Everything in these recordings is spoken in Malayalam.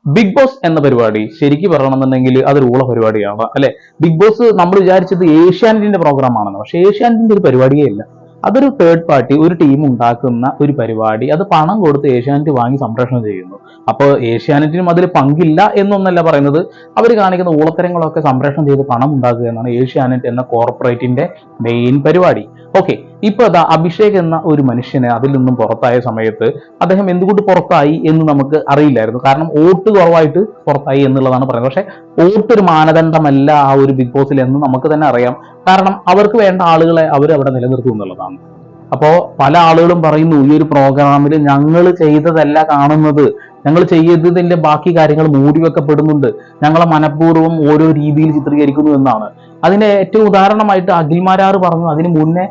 ബിഗ് ബോസ് എന്ന പരിപാടി ശരിക്കും പറയണമെന്നുണ്ടെങ്കിൽ അതൊരു ഊള പരിപാടിയാണ് അല്ലെ. ബിഗ് ബോസ് നമ്മൾ വിചാരിച്ചത് ഏഷ്യാനെറ്റിന്റെ പ്രോഗ്രാം ആണെന്ന്, പക്ഷെ ഏഷ്യാനെറ്റിന്റെ ഒരു പരിപാടിയേ ഇല്ല. അതൊരു തേർഡ് പാർട്ടി, ഒരു ടീം ഉണ്ടാക്കുന്ന ഒരു പരിപാടി. അത് പണം കൊടുത്ത് ഏഷ്യാനെറ്റ് വാങ്ങി സംപ്രേഷണം ചെയ്യുന്നു. അപ്പോൾ ഏഷ്യാനെറ്റിനും അതിൽ പങ്കില്ല എന്നൊന്നല്ല പറയുന്നത്. അവർ കാണിക്കുന്ന ഊളത്തരങ്ങളൊക്കെ സംപ്രേഷണം ചെയ്ത് പണം ഉണ്ടാക്കുക എന്നാണ് ഏഷ്യാനെറ്റ് എന്ന കോർപ്പറേറ്റിന്റെ മെയിൻ പരിപാടി. ഓക്കെ, ഇപ്പൊ അതാ അഭിഷേക് എന്ന ഒരു മനുഷ്യന് അതിൽ നിന്നും പുറത്തായ സമയത്ത് അദ്ദേഹം എന്തുകൊണ്ട് പുറത്തായി എന്ന് നമുക്ക് അറിയില്ലായിരുന്നു. കാരണം വോട്ട് കുറവായിട്ട് പുറത്തായി എന്നുള്ളതാണ് പറയുന്നത്. പക്ഷെ വോട്ട് ഒരു മാനദണ്ഡമല്ല ആ ഒരു ബിഗ് ബോസിൽ എന്ന് നമുക്ക് തന്നെ അറിയാം. കാരണം അവർക്ക് വേണ്ട ആളുകളെ അവർ അവിടെ നിലനിർത്തും എന്നുള്ളതാണ്. അപ്പോ പല ആളുകളും പറയുന്നു ഈ ഒരു പ്രോഗ്രാമിൽ ഞങ്ങൾ ചെയ്തതല്ല കാണുന്നത്, ഞങ്ങൾ ചെയ്തതിന്റെ ബാക്കി കാര്യങ്ങൾ മൂടിവെക്കപ്പെടുന്നുണ്ട്, ഞങ്ങളെ മനഃപൂർവ്വം ഓരോ രീതിയിൽ ചിത്രീകരിക്കുന്നു എന്നാണ്. അതിന്റെ ഏറ്റവും ഉദാഹരണമായിട്ട് അഖിൽമാരാർ പറഞ്ഞു. അതിന് മുന്നേ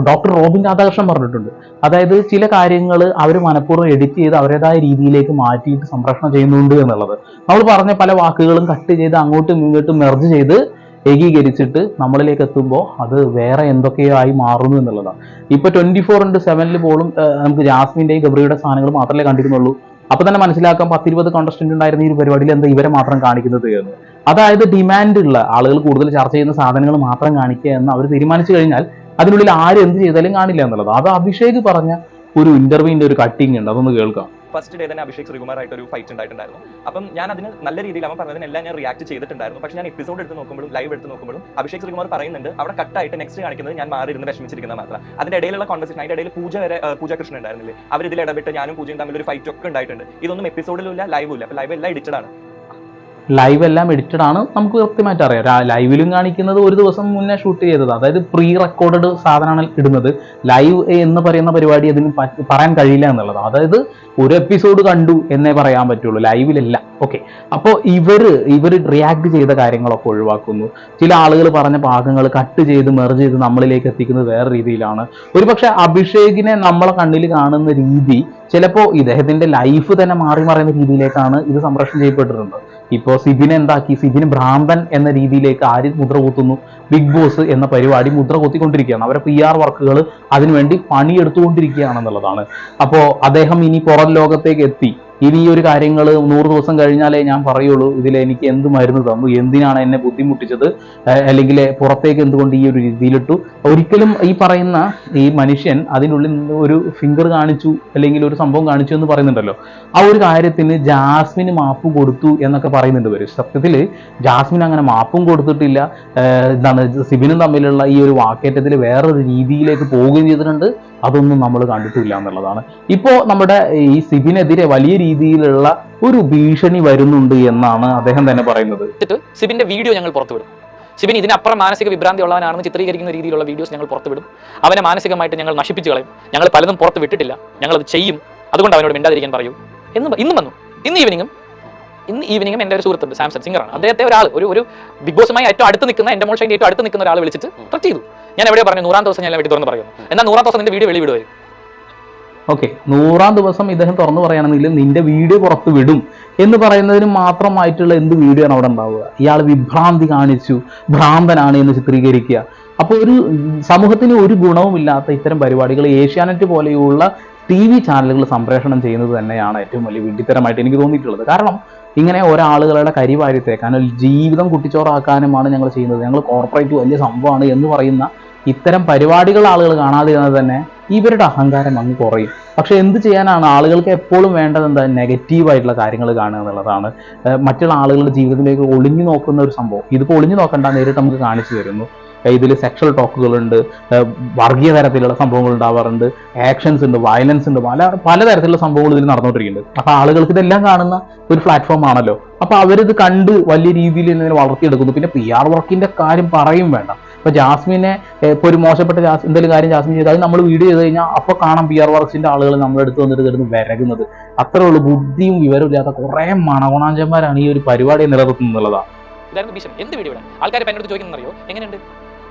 ഡോക്ടർ റോബിൻ രാധാകൃഷ്ണൻ പറഞ്ഞിട്ടുണ്ട്. അതായത് ചില കാര്യങ്ങൾ അവർ മനഃപൂർവ്വം എഡിറ്റ് ചെയ്ത് അവരുടേതായ രീതിയിലേക്ക് മാറ്റിയിട്ട് സംപ്രേഷണം ചെയ്യുന്നുണ്ട് എന്നുള്ളത്. നമ്മൾ പറഞ്ഞ പല വാക്കുകളും കട്ട് ചെയ്ത് അങ്ങോട്ടും ഇങ്ങോട്ടും മെർജ് ചെയ്ത് ഏകീകരിച്ചിട്ട് നമ്മളിലേക്ക് എത്തുമ്പോൾ അത് വേറെ എന്തൊക്കെയോ ആയി മാറുന്നു എന്നുള്ളതാണ്. ഇപ്പൊ 24/7 പോലും നമുക്ക് ജാസ്മിന്റെയും ഗബ്രിയുടെ സാധനങ്ങൾ മാത്രമേ കണ്ടിരുന്നുള്ളൂ. അപ്പൊ തന്നെ മനസ്സിലാക്കാം 10-20 കോണ്ടസ്റ്റന്റ് ഉണ്ടായിരുന്ന ഈ ഒരു പരിപാടിയിൽ എന്താ ഇവരെ മാത്രം കാണിക്കുന്നത് എന്ന്. അതായത് ഡിമാൻഡ് ഉള്ള ആളുകൾ കൂടുതൽ ചർച്ച ചെയ്യുന്ന സാധനങ്ങൾ മാത്രം കാണിക്കുക എന്ന് അവർ തീരുമാനിച്ചു കഴിഞ്ഞാൽ അതിനുള്ളിൽ ആര് എന്ത് ചെയ്താലും കാണില്ല എന്നുള്ളത്. അത് അഭിഷേക് പറഞ്ഞ ഒരു ഇന്റർവ്യൂവിന്റെ ഒരു കട്ടിങ് ഉണ്ട്, അതൊന്ന് കേൾക്കാം. ഫസ്റ്റ് ഡേ തന്നെ അഭിഷേക് ശ്രീകുമാറായിട്ട് ഒരു ഫൈറ്റ് ഉണ്ടായിട്ടുണ്ടായിരുന്നു. അപ്പം ഞാൻ അതിന് നല്ല രീതിയിൽ അവൻ പറഞ്ഞതിനെല്ലാം ഞാൻ റിയാക്ട് ചെയ്തിട്ടുണ്ടായിരുന്നു. പക്ഷേ ഞാൻ എപ്പിസോഡ് എടുത്ത് നോക്കുമ്പോഴും ലൈവ് എടുത്ത് നോക്കുമ്പോഴും അഭിഷേക് ശ്രീകുമാർ പറയുന്നുണ്ട് അവിടെ കട്ടായിട്ട് നെക്സ്റ്റ് കാണിക്കുന്നത് ഞാൻ മാറി ഇരുന്ന് വിഷമിച്ചിരിക്കുന്നത് മാത്രം. അതിന്റെ ഇടയിലുള്ള കോൺവെർസേഷൻ, അതിന്റെ ഇടയിൽ പൂജ കൃഷ്ണൻ ഉണ്ടായിരുന്നില്ലേ, അവർ ഇതിൽ ഇടപെട്ട് ഞാനും പൂജയും തമ്മിൽ ഒരു ഫൈറ്റ് ഒക്കെ ഉണ്ടായിട്ടുണ്ട്. ഇതൊന്നും എപ്പിസോഡിലും ഇല്ല, ലൈവും ഇല്ല. അപ്പൊ ലൈവ് എല്ലാം എഡിറ്റഡ് ആണ്. ലൈവ് എല്ലാം എഡിറ്റഡ് ആണ്, നമുക്ക് കൃത്യമായിട്ട് അറിയാം. ലൈവിലും കാണിക്കുന്നത് ഒരു ദിവസം മുന്നേ ഷൂട്ട് ചെയ്തത്, അതായത് പ്രീ റെക്കോർഡഡ് സാധനമാണ് ഇടുന്നത്. ലൈവ് എന്ന് പറയുന്ന പരിപാടി അതിന് പറയാൻ കഴിയില്ല എന്നുള്ളതാണ്. അതായത് ഒരു എപ്പിസോഡ് കണ്ടു എന്നേ പറയാൻ പറ്റുള്ളൂ, ലൈവിലല്ല. ഓക്കെ, അപ്പോൾ ഇവർ റിയാക്ട് ചെയ്ത കാര്യങ്ങളൊക്കെ ഒഴിവാക്കുന്നു. ചില ആളുകൾ പറഞ്ഞ ഭാഗങ്ങൾ കട്ട് ചെയ്ത് മെർജ് ചെയ്ത് നമ്മളിലേക്ക് എത്തിക്കുന്നത് വേറെ രീതിയിലാണ്. ഒരുപക്ഷെ അഭിഷേകിനെ നമ്മളെ കണ്ണിൽ കാണുന്ന രീതി ചിലപ്പോൾ ഇദ്ദേഹത്തിന്റെ ലൈഫ് തന്നെ മാറി മറിയുന്ന രീതിയിലേക്കാണ് ഇത് സംപ്രേഷണം ചെയ്യപ്പെട്ടിട്ടുണ്ട്. ഇപ്പോൾ സിബിനെ എന്താക്കി, സിബിന് ഭ്രാന്തൻ എന്ന രീതിയിലേക്ക് ആര് മുദ്ര കുത്തുന്നു? ബിഗ് ബോസ് എന്ന പരിപാടി മുദ്ര കുത്തിക്കൊണ്ടിരിക്കുകയാണ്. അവരെ PR വർക്കുകൾ അതിനുവേണ്ടി പണിയെടുത്തുകൊണ്ടിരിക്കുകയാണെന്നുള്ളതാണ്. അപ്പോൾ അദ്ദേഹം ഇനി പുറം ലോകത്തേക്ക് എത്തി. ഇനി ഈ ഒരു കാര്യങ്ങൾ 100 ദിവസം കഴിഞ്ഞാലേ ഞാൻ പറയുള്ളൂ ഇതിൽ എനിക്ക് എന്ത് മരുന്ന് തന്നു, എന്തിനാണ് എന്നെ ബുദ്ധിമുട്ടിച്ചത്, അല്ലെങ്കിൽ പുറത്തേക്ക് എന്തുകൊണ്ട് ഈ ഒരു രീതിയിലിട്ടു. ഒരിക്കലും ഈ പറയുന്ന ഈ മനുഷ്യൻ അതിനുള്ളിൽ നിന്ന് ഒരു ഫിംഗർ കാണിച്ചു അല്ലെങ്കിൽ ഒരു സംഭവം കാണിച്ചു എന്ന് പറയുന്നുണ്ടല്ലോ, ആ ഒരു കാര്യത്തിന് ജാസ്മിന് മാപ്പ് കൊടുത്തു എന്നൊക്കെ പറയുന്നുണ്ട് ഇവര്. സത്യത്തിൽ ജാസ്മിൻ അങ്ങനെ മാപ്പും കൊടുത്തിട്ടില്ല. എന്താണ് സിബിനും തമ്മിലുള്ള ഈ ഒരു വാക്കേറ്റത്തിൽ വേറൊരു രീതിയിലേക്ക് പോവുകയും ചെയ്തിട്ടുണ്ട്. അതൊന്നും നമ്മൾ കണ്ടിട്ടില്ല എന്നുള്ളതാണ്. ഇപ്പോ നമ്മുടെ ഈ സിബിനെതിരെ വലിയ രീതിയിലുള്ള ഒരു ഭീഷണി വരുന്നുണ്ട് എന്നാണ് അദ്ദേഹം തന്നെ പറയുന്നത്. സിബിന്റെ വീഡിയോ ഞങ്ങൾ പുറത്തുവിടും. സിബിൻ ഇതിനപ്പുറം മാനസിക വിഭ്രാന്തി ഉള്ളവനാണെന്ന് ചിത്രീകരിക്കുന്ന രീതിയിലുള്ള വീഡിയോസ് ഞങ്ങൾ പുറത്തുവിടും. അവനെ മാനസികമായിട്ട് ഞങ്ങൾ നശിപ്പിച്ചു കളയും. ഞങ്ങൾ പലതും പുറത്ത് വിട്ടിട്ടില്ല, ഞങ്ങളത് ചെയ്യും. അതുകൊണ്ട് അവനോട് മിണ്ടാതിരിക്കാൻ പറയൂ. ഇന്നും വന്നു. ഇന്ന് ഈവനിങ്ങും എൻ്റെ ഒരു സുഹൃത്തുണ്ട്, സാംസൺ സിംഗറാണ്. അദ്ദേഹത്തെ ഒരു ബിഗ് ബോസുമായി ഏറ്റവും അടുത്ത് നിൽക്കുന്ന, എൻ്റെ മോൾ ഷൈൻ്റെ ഏറ്റവും അടുത്ത് നിൽക്കുന്ന ഒരാൾ വിളിച്ചിട്ട് ത്രറ്റ് ചെയ്തു. ഞാൻ എവിടെ പറഞ്ഞു 100ാം ദിവസം ഞാൻ വീട്ടിൽ തുറന്ന് പറയുന്നു. എന്നാൽ 100ാം ദിവസം നിന്റെ വീഡിയോ വെളിവിടുമായിരുന്നു. ഓക്കെ, 100ാം ദിവസം ഇദ്ദേഹം തുറന്നു പറയുകയാണെങ്കിൽ നിന്റെ വീഡിയോ പുറത്ത് വിടും എന്ന് പറയുന്നതിന് മാത്രമായിട്ടുള്ള എന്ത് വീഡിയോ ആണ് അവിടെ ഉണ്ടാവുക? ഇയാൾ വിഭ്രാന്തി കാണിച്ചു, ഭ്രാന്തനാണ് എന്ന് ചിത്രീകരിക്കുക. അപ്പോൾ ഒരു സമൂഹത്തിന് ഒരു ഗുണവുമില്ലാത്ത ഇത്തരം പരിപാടികൾ ഏഷ്യാനെറ്റ് പോലെയുള്ള TV ചാനലുകൾ സംപ്രേഷണം ചെയ്യുന്നത് തന്നെയാണ് ഏറ്റവും വലിയ വിഡ്ഢിത്തരമായിട്ട് എനിക്ക് തോന്നിയിട്ടുള്ളത്. കാരണം ഇങ്ങനെ ഒരാളുകളുടെ കരിവാരിത്തേക്കാനും ജീവിതം കുട്ടിച്ചോറാക്കാനുമാണ് ഞങ്ങൾ ചെയ്യുന്നത്, ഞങ്ങൾ കോർപ്പറേറ്റ് വലിയ സംഭവമാണ് എന്ന് പറയുന്ന ഇത്തരം പരിപാടികൾ ആളുകൾ കാണാതിരുന്നത് തന്നെ ഇവരുടെ അഹങ്കാരം അങ്ങ് കുറയും. പക്ഷെ എന്ത് ചെയ്യാനാണ്, ആളുകൾക്ക് എപ്പോഴും വേണ്ടത് എന്താ? നെഗറ്റീവായിട്ടുള്ള കാര്യങ്ങൾ കാണുക എന്നുള്ളതാണ്. മറ്റുള്ള ആളുകളുടെ ജീവിതത്തിലേക്ക് ഒളിഞ്ഞു നോക്കുന്ന ഒരു സംഭവം. ഇതിപ്പോൾ ഒളിഞ്ഞു നോക്കണ്ട, നേരിട്ട് നമുക്ക് കാണിച്ചു തരുന്നു. ഇതിൽ സെക്ഷൽ ടോക്കുകളുണ്ട്, വർഗീയ തരത്തിലുള്ള സംഭവങ്ങൾ ഉണ്ടാവാറുണ്ട്, ആക്ഷൻസ് ഉണ്ട്, വയലൻസ് ഉണ്ട്, പലതരത്തിലുള്ള സംഭവങ്ങൾ ഇതിൽ നടന്നുകൊണ്ടിരിക്കുന്നുണ്ട്. അപ്പൊ ആളുകൾക്ക് ഇതെല്ലാം കാണുന്ന ഒരു പ്ലാറ്റ്ഫോം ആണല്ലോ. അപ്പൊ അവരിത് കണ്ട് വലിയ രീതിയിൽ ഇതിനെ വളർത്തിയെടുക്കുന്നു. പിന്നെ PR വർക്കിന്റെ കാര്യം പറയും വേണ്ട. ഇപ്പൊ ജാസ്മിനെ ഇപ്പോൾ ഒരു മോശപ്പെട്ട എന്തെങ്കിലും കാര്യം ജാസ്മിൻ ചെയ്താൽ അത് നമ്മൾ വീഡിയോ ചെയ്ത് കഴിഞ്ഞാൽ അപ്പോൾ കാണാം PR വർക്സിന്റെ ആളുകൾ നമ്മളെടുത്ത് വന്നിട്ട് കിടന്ന് വിരകുന്നത്. അത്രേ ഉള്ളൂ. ബുദ്ധിയും വിവരവും ഇല്ലാത്ത കുറെ മണഗുണാഞ്ചന്മാരാണ് ഈ ഒരു പരിപാടിയെ നിലനിർത്തുന്നുള്ളതാണ്. ഇതായിരുന്നു ഭീഷണി. എന്ത് വീഡിയോ ഇവിടെ ആൾക്കാർ എന്നോട് ചോദിക്കുന്നറിയോ, എങ്ങനെയുണ്ട്?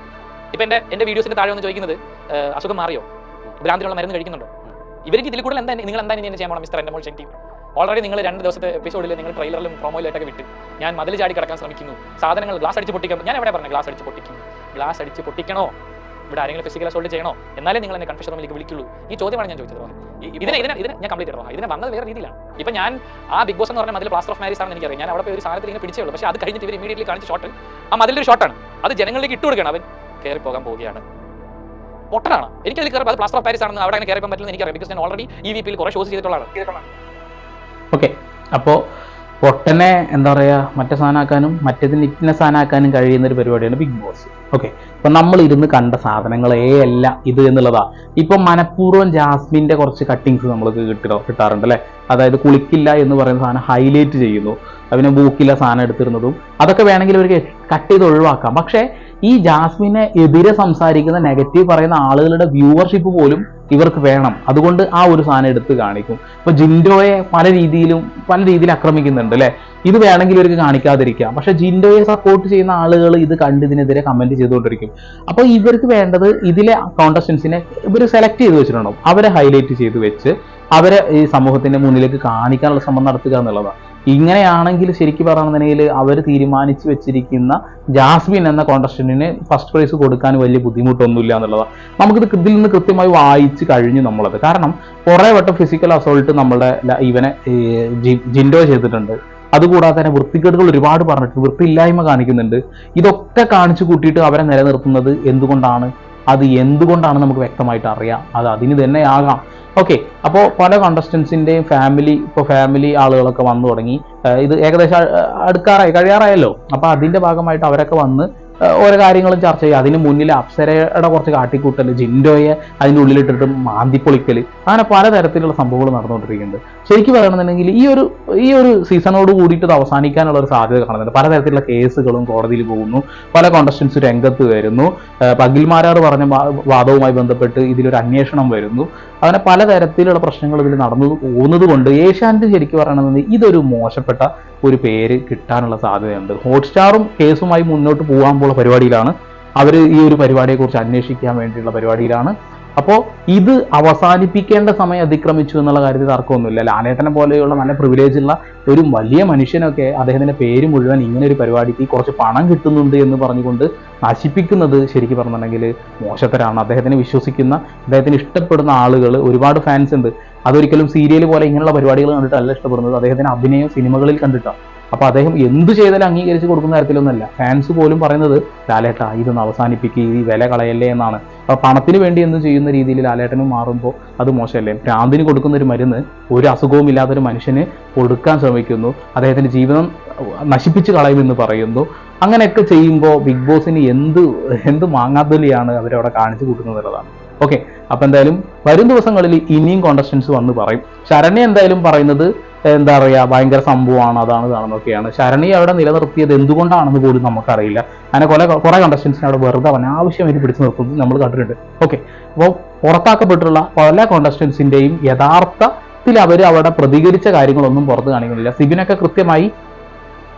ഇപ്പൊ എന്റെ വീഡിയോസിന്റെ താഴെ ഒന്ന് ചോദിക്കുന്നത് അസുഖം മാറിയോ, ഭ്രാന്തിനുള്ള മരുന്ന് കഴിക്കുന്നുണ്ടോ? ഇവർക്ക് ഇതിൽ കൂടുതൽ നിങ്ങൾ എന്താ ഇനി ചെയ്യാൻ പോകണം? മിസ്റ്റർ എൻ്റെ മോൾ ഷെൻ. ഓൾറെഡി നിങ്ങൾ 2 ദിവസത്തെ എപ്പിസോഡിൽ നിങ്ങൾ ട്രെയിലറിലും പ്രൊമോയിലായിട്ടൊക്കെ വിട്ട് ഞാൻ മതിൽ ചാടി കിടക്കാൻ ശ്രമിക്കുന്നു, സാധനങ്ങൾ ഗ്ലാസ് അടിച്ച് പൊട്ടിക്കാൻ. ഞാൻ എവിടെ പറഞ്ഞു ഗ്ലാസ് അടിച്ച് പൊട്ടിക്കുന്നു? ഗ്ലാസ് അടിച്ച് പൊട്ടിക്കണോ? ഇവിടെ ആരെങ്കിലും ഫിസിക്കൽ അസോൾട്ട് ചെയ്യണോ എന്നാലേ നിങ്ങൾ എന്നെ കൺഫ്യൂഷൻ റൂമിലേക്ക് വിളിക്കുള്ളൂ. ഈ ചോദ്യമാണ് ഞാൻ ചോദിച്ചത്. ഇതിനെ ഞാൻ കംപ്ലീറ്റ് ചെയ്തോ. ഇതിനെ വന്നത് വേറെ രീതിയിലാണ്. ഇപ്പൊ ഞാൻ ആ ബിഗ് ബോസ് എന്ന് പറഞ്ഞാൽ അതിൽ പ്ലാസ്റ്റർ ഓഫ് മാരീസ് ആണെന്ന് എനിക്കറിയാം. ഞാൻ അവിടെ പോയി ഒരു സാധനത്തിൽ ഇങ്ങനെ പിടിച്ചേ ഉള്ളൂ. പക്ഷേ അത് കഴിഞ്ഞിട്ട് ഇവർ ഇമീഡിയറ്റ്ലി കാണിച്ച ഷോട്ട് ആ മതിലൊരു ഷോട്ടാണ്. അത് ജനങ്ങളിലേക്ക് ഇട്ട് കൊടുക്കണം. അവൻ കയറി പോകാൻ പോവുകയാണ്. പൊട്ടനാണ്. എനിക്കതിൽ കയറി അത് പ്ലാസ്റ്റർ ഓഫ് പാരീസ് ആണെന്ന് അവിടെ അങ്ങനെ കയറി പോകാൻ പറ്റില്ലെന്ന് എനിക്കറിയാം. ബിക്കോസ് ഞാൻ ഓൾറെഡി EVP-യിൽ കുറേ ഷോസ് ചെയ്തിട്ടുള്ളതാണ്. ഓക്കെ, അപ്പോൾ പൊട്ടനെ എന്താ പറയുക മറ്റേ സാധനമാക്കാനും മറ്റേതിന് ഇന്ന സാധനമാക്കാനും കഴിയുന്ന ഒരു പരിപാടിയാണ് ബിഗ് ബോസ്. ഓക്കെ, അപ്പം നമ്മൾ ഇരുന്ന് കണ്ട സാധനങ്ങളേ അല്ല ഇത് എന്നുള്ളതാ. ഇപ്പം മനഃപൂർവ്വം ജാസ്മിൻ്റെ കുറച്ച് കട്ടിങ്സ് നമ്മൾക്ക് കിട്ടാറുണ്ട് അല്ലേ. അതായത് കുളിക്കില്ല എന്ന് പറയുന്ന സാധനം ഹൈലൈറ്റ് ചെയ്യുന്നു, അവന് ബൂക്കില്ല സാധനം എടുത്തിരുന്നതും അതൊക്കെ വേണമെങ്കിൽ അവർക്ക് കട്ട് ചെയ്ത് ഒഴിവാക്കാം. പക്ഷേ ഈ ജാസ്മിനെ എതിരെ സംസാരിക്കുന്ന നെഗറ്റീവ് പറയുന്ന ആളുകളുടെ വ്യൂവർഷിപ്പ് പോലും ഇവർക്ക് വേണം. അതുകൊണ്ട് ആ ഒരു സാധനം എടുത്ത് കാണിക്കും. ഇപ്പൊ ജിൻഡോയെ പല രീതിയിൽ ആക്രമിക്കുന്നുണ്ട് അല്ലെ. ഇത് വേണമെങ്കിൽ ഇവർക്ക് കാണിക്കാതിരിക്കാം. പക്ഷെ ജിൻഡോയെ സപ്പോർട്ട് ചെയ്യുന്ന ആളുകൾ ഇത് കണ്ട് ഇതിനെതിരെ കമന്റ് ചെയ്തുകൊണ്ടിരിക്കും. അപ്പോൾ ഇവർക്ക് വേണ്ടത് ഇതിലെ കോണ്ടസ്റ്റൻസിനെ ഇവർ സെലക്ട് ചെയ്ത് വെച്ചിട്ടുണ്ടാവും. അവരെ ഹൈലൈറ്റ് ചെയ്ത് വെച്ച് അവരെ ഈ സമൂഹത്തിന്റെ മുന്നിലേക്ക് കാണിക്കാനുള്ള ശ്രമം നടത്തുക എന്നുള്ളതാണ്. ഇങ്ങനെയാണെങ്കിൽ ശരിക്കും പറയുകയാണെന്നുണ്ടെങ്കിൽ അവർ തീരുമാനിച്ചു വെച്ചിരിക്കുന്ന ജാസ്മിൻ എന്ന കോണ്ടസ്റ്റന്റിന് ഫസ്റ്റ് പ്രൈസ് കൊടുക്കാൻ വലിയ ബുദ്ധിമുട്ടൊന്നുമില്ല എന്നുള്ളതാണ്. നമുക്കിത് ഇതിൽ നിന്ന് കൃത്യമായി വായിച്ച് കഴിഞ്ഞു നമ്മളത്. കാരണം കുറേ വട്ടം ഫിസിക്കൽ അസോൾട്ട് നമ്മളുടെ ഇവനെ ജിൻഡോ ചെയ്തിട്ടുണ്ട്. അതുകൂടാതെ തന്നെ വൃത്തികേടുകൾ ഒരുപാട് പറഞ്ഞിട്ടുണ്ട്, വൃത്തിയില്ലായ്മ കാണിക്കുന്നുണ്ട്. ഇതൊക്കെ കാണിച്ചു കൂട്ടിയിട്ട് അവരെ നിലനിർത്തുന്നത് എന്തുകൊണ്ടാണ് നമുക്ക് വ്യക്തമായിട്ട് അറിയാം. അത് അതിന് തന്നെ ആകാം. ഓക്കെ, അപ്പോൾ പല കണ്ടസ്റ്റൻസിൻ്റെയും ഫാമിലി ആളുകളൊക്കെ വന്നു തുടങ്ങി. ഇത് ഏകദേശം കഴിയാറായല്ലോ. അപ്പോൾ അതിൻ്റെ ഭാഗമായിട്ട് അവരൊക്കെ വന്ന് ഓരോ കാര്യങ്ങളും ചർച്ച ചെയ്യുക. അതിന് മുന്നിൽ അപ്സരയുടെ കുറച്ച് കാട്ടിക്കൂട്ടൽ, ജിൻഡോയെ അതിൻ്റെ ഉള്ളിലിട്ടിട്ട് മാന്തിപ്പൊളിക്കൽ, അങ്ങനെ പലതരത്തിലുള്ള സംഭവങ്ങൾ നടന്നുകൊണ്ടിരിക്കുന്നുണ്ട്. ശരിക്കും പറയണമെന്നുണ്ടെങ്കിൽ ഈ ഒരു സീസണോട് കൂടിയിട്ട് ഇത് അവസാനിക്കാനുള്ള ഒരു സാധ്യത കാണുന്നുണ്ട്. പലതരത്തിലുള്ള കേസുകളും കോടതിയിൽ പോകുന്നു, പല കോണ്ടസ്റ്റൻസ് രംഗത്ത് വരുന്നു, പകിൽമാരാർ പറഞ്ഞ വാദവുമായി ബന്ധപ്പെട്ട് ഇതിലൊരു അന്വേഷണം വരുന്നു. അങ്ങനെ പലതരത്തിലുള്ള പ്രശ്നങ്ങൾ ഇതിൽ നടന്നു പോകുന്നത് കൊണ്ട് ഏഷ്യാനെറ്റ് ശരിക്കും പറയണമെന്നുണ്ടെങ്കിൽ ഇതൊരു മോശപ്പെട്ട ഒരു പേര് കിട്ടാനുള്ള സാധ്യതയുണ്ട്. ഹോട്ട്സ്റ്റാറും കേസുമായി മുന്നോട്ട് പോകാൻ പരിപാടിയിലാണ്. അവർ ഈ ഒരു പരിപാടിയെക്കുറിച്ച് അന്വേഷിക്കാൻ വേണ്ടിയുള്ള പരിപാടിയിലാണ്. അപ്പോൾ ഇത് അവസാനിപ്പിക്കേണ്ട സമയം അതിക്രമിച്ചു എന്നുള്ള കാര്യത്തിൽ തർക്കമൊന്നുമില്ല. ലാലേട്ടനെ പോലെയുള്ള നല്ല പ്രിവിലേജ് ഉള്ള ഒരു വലിയ മനുഷ്യനൊക്കെ അദ്ദേഹത്തിൻ്റെ പേര് മുഴുവൻ ഇങ്ങനെ ഒരു പരിപാടിക്ക് കുറച്ച് പണം കിട്ടുന്നുണ്ട് എന്ന് പറഞ്ഞുകൊണ്ട് നശിപ്പിക്കുന്നത് ശരിക്കും പറഞ്ഞിട്ടുണ്ടെങ്കിൽ മോശത്തരാണ്. അദ്ദേഹത്തിനെ വിശ്വസിക്കുന്ന, അദ്ദേഹത്തിന് ഇഷ്ടപ്പെടുന്ന ആളുകൾ ഒരുപാട് ഫാൻസ് ഉണ്ട്. അതൊരിക്കലും സീരിയൽ പോലെ ഇങ്ങനെയുള്ള പരിപാടികൾ കണ്ടിട്ടല്ല ഇഷ്ടപ്പെടുന്നത്, അദ്ദേഹത്തിന് അഭിനയം സിനിമകളിൽ കണ്ടിട്ടാണ്. അപ്പോൾ അദ്ദേഹം എന്ത് ചെയ്താലും അംഗീകരിച്ച് കൊടുക്കുന്ന തരത്തിലൊന്നുമല്ല. ഫാൻസ് പോലും പറയുന്നത് ലാലേട്ട ഇതൊന്ന് അവസാനിപ്പിക്കുക, ഈ വില കളയല്ലേ എന്നാണ്. അപ്പോൾ പണത്തിന് വേണ്ടി എന്ത് ചെയ്യുന്ന രീതിയിൽ ലാലേട്ടനും മാറുമ്പോൾ അത് മോശമല്ലേ. ഭ്രാന്തിന് കൊടുക്കുന്ന ഒരു മരുന്ന് ഒരു അസുഖവും ഇല്ലാത്തൊരു മനുഷ്യന് കൊടുക്കാൻ ശ്രമിക്കുന്നു, അദ്ദേഹത്തിൻ്റെ ജീവിതം നശിപ്പിച്ച് കളയുമെന്ന് പറയുന്നു. അങ്ങനെയൊക്കെ ചെയ്യുമ്പോൾ ബിഗ് ബോസിന് എന്ത് മാങ്ങാത്തൊലിയാണ് അവരവിടെ കാണിച്ചു കൂട്ടുന്നത് എന്നുള്ളതാണ്. ഓക്കെ, അപ്പം എന്തായാലും വരും ദിവസങ്ങളിൽ ഇനിയും കോണ്ടസ്റ്റൻസ് വന്ന് പറയും. ശരണ്യ എന്തായാലും പറയുന്നത് എന്താ പറയുക ഭയങ്കര സംഭവമാണ്, ഇതാണെന്നൊക്കെയാണ്. ശരണ്യ അവിടെ നിലനിർത്തിയത് എന്തുകൊണ്ടാണെന്ന് പോലും നമുക്കറിയില്ല. അങ്ങനെ കുറെ കണ്ടസ്റ്റൻസിനെ അവിടെ വെറുതെ അനാവശ്യമായിട്ട് പിടിച്ചു നിർത്തുന്നത് നമ്മൾ കണ്ടിട്ടുണ്ട്. ഓക്കെ, അപ്പോൾ പുറത്താക്കപ്പെട്ടുള്ള പല കോണ്ടസ്റ്റൻസിൻ്റെയും യഥാർത്ഥത്തിൽ അവർ അവിടെ പ്രതികരിച്ച കാര്യങ്ങളൊന്നും പുറത്ത് കാണിക്കുന്നില്ല. സിബിനൊക്കെ കൃത്യമായി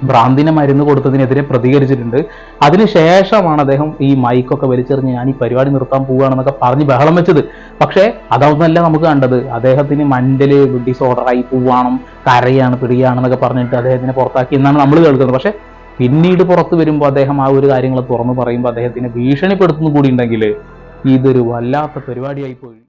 ഭ്രാന്തിനെ മരുന്ന് കൊടുത്തതിനെതിരെ പ്രതികരിച്ചിട്ടുണ്ട്. അതിനുശേഷമാണ് അദ്ദേഹം ഈ മൈക്കൊക്കെ വലിച്ചെറിഞ്ഞ് ഞാൻ ഈ പരിപാടി നിർത്താൻ പോവുകയാണെന്നൊക്കെ പറഞ്ഞ് ബഹളം വെച്ചത്. പക്ഷേ അതൊന്നല്ല നമുക്ക് കണ്ടത്. അദ്ദേഹത്തിന് മെന്റല് ഡിസോർഡറായി പോവാണം, കരയാണ്, പിടിയാണെന്നൊക്കെ പറഞ്ഞിട്ട് അദ്ദേഹത്തിനെ പുറത്താക്കി എന്നാണ് നമ്മൾ കേൾക്കുന്നത്. പക്ഷെ പിന്നീട് പുറത്ത് വരുമ്പോൾ അദ്ദേഹം ആ ഒരു കാര്യങ്ങൾ തുറന്നു പറയുമ്പോൾ അദ്ദേഹത്തിനെ ഭീഷണിപ്പെടുത്തുന്നു കൂടി ഉണ്ടെങ്കിൽ ഇതൊരു വല്ലാത്ത പരിപാടിയായി പോയി.